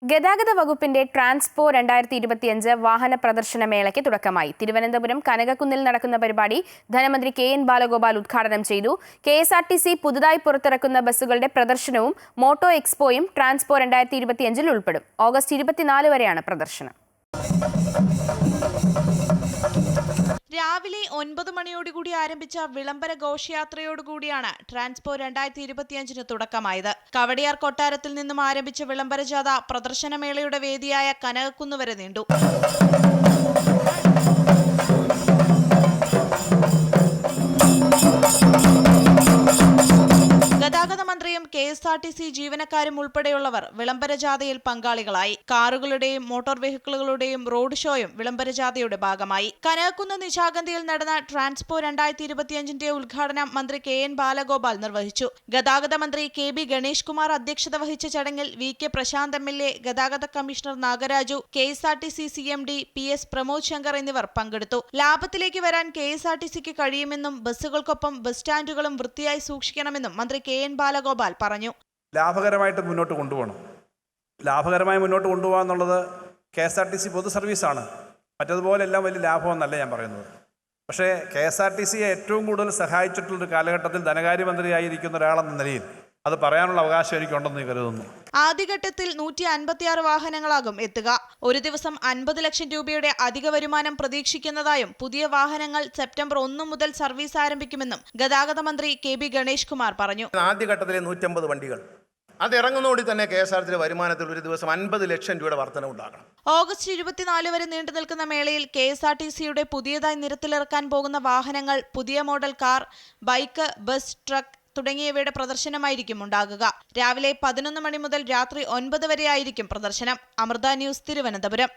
ഗതാഗത വകുപ്പിന്റെ ട്രാൻസ്പോ 2025 വാഹന പ്രദർശന മേളയ്ക്ക് തുടക്കമായി. തിരുവനന്തപുരം കനകക്കുന്നിൽ നടക്കുന്ന പരിപാടി ധനമന്ത്രി KN ബാലഗോപാൽ ഉദ്ഘാടനം ചെയ്തു. KSRTC പുതുതായി പുറത്തിറക്കുന്ന ബസ്സുകളുടെ പ്രദർശനവും മോട്ടോ എക്സ്പോയും ട്രാൻസ്പോ 2025 ഉൾപ്പെടും. ഓഗസ്റ്റ് 24 വരെയാണ് പ്രദർശനം. രാവിലെ 9 മണിയോടുകൂടി ആരംഭിച്ച വിളംബര ഘോഷയാത്രയോടുകൂടിയാണ് ട്രാൻസ്പോ 2025 തുടക്കമായത്. കവടിയാർ കൊട്ടാരത്തിൽ നിന്നും ആരംഭിച്ച വിളംബര ജാഥ പ്രദർശനമേളയുടെ വേദിയായ കനകക്കുന്ന് വരെ നീണ്ടു. ഗതാഗത മന്ത്രിയും KSRTC ജീവനക്കാരും ഉൾപ്പെടെയുള്ളവർ വിളംബര ജാഥയിൽ പങ്കാളികളായി. കാറുകളുടെയും മോട്ടോർ വെഹിക്കിളുകളുടെയും റോഡ് ഷോയും വിളംബര ജാഥയുടെ ഭാഗമായി. കനകക്കുന്ന് നിശാഗന്ധിയിൽ നടന്ന ട്രാൻസ്പോ 2025 ഉദ്ഘാടനം മന്ത്രി KN ബാലഗോപാൽ നിർവഹിച്ചു. ഗതാഗത മന്ത്രി KB ഗണേഷ് കുമാർ അധ്യക്ഷത വഹിച്ച ചടങ്ങിൽ VK പ്രശാന്ത് MLA, ഗതാഗത commissioner Nagaraju, KSRTC CMD PS Pramod Shankar എന്നിവർ പങ്കെടുത്തു. ലാഭത്തിലേക്ക് വരാൻ KSRTCക്ക് കഴിയുമെന്നും ബസ്സുകൾക്കൊപ്പം ബസ് സ്റ്റാൻഡുകളും വൃത്തിയായി സൂക്ഷിക്കണമെന്നും മന്ത്രി KN ബാലഗോപാൽ പറഞ്ഞു. ലാഭകരമായിട്ട് മുന്നോട്ട് കൊണ്ടുപോകണം. ലാഭകരമായി മുന്നോട്ട് കൊണ്ടുപോകുക എന്നുള്ളത് KSRTC പൊതു സർവീസാണ്. മറ്റതുപോലെ എല്ലാം വലിയ ലാഭമെന്നല്ല ഞാൻ പറയുന്നത്. പക്ഷേ KSRTCയെ ഏറ്റവും കൂടുതൽ സഹായിച്ചിട്ടുള്ളൊരു കാലഘട്ടത്തിൽ ധനകാര്യമന്ത്രിയായിരിക്കുന്ന ഒരാളെന്ന നിലയിൽ അത് പറയാനുള്ള അവകാശം എനിക്കുണ്ടെന്ന് കരുതുന്നു. ആദ്യഘട്ടത്തിൽ 156 വാഹനങ്ങളാകും എത്തുക. ഒരു ദിവസം 50 ലക്ഷം രൂപയുടെ അധിക വരുമാനം പ്രതീക്ഷിക്കുന്നതായും പുതിയ വാഹനങ്ങൾ സെപ്റ്റംബർ 1 മുതൽ സർവീസ് ആരംഭിക്കുമെന്നും ഗതാഗത മന്ത്രി KB ഗണേഷ് കുമാർ പറഞ്ഞു. ആദ്യഘട്ടത്തിലെ 150 വണ്ടികൾ അത് ഇറങ്ങുന്നതോടെ തന്നെ KSRTC വരുമാനത്തിൽ ഒരു ദിവസം 50 ലക്ഷം രൂപയുടെ വർധനവുണ്ടാകണം. ഓഗസ്റ്റ് 24 വരെ നീണ്ടു നിൽക്കുന്ന മേളയിൽ KSRTCയുടെ പുതിയതായി നിരത്തിലിറക്കാൻ പോകുന്ന വാഹനങ്ങൾ, പുതിയ model car, bike, bus, truck തുടങ്ങിയവയുടെ പ്രദർശനമായിരിക്കും ഉണ്ടാകുക. രാവിലെ 11 മണി മുതൽ രാത്രി 9 വരെയായിരിക്കും പ്രദർശനം. അമൃത ന്യൂസ്, തിരുവനന്തപുരം.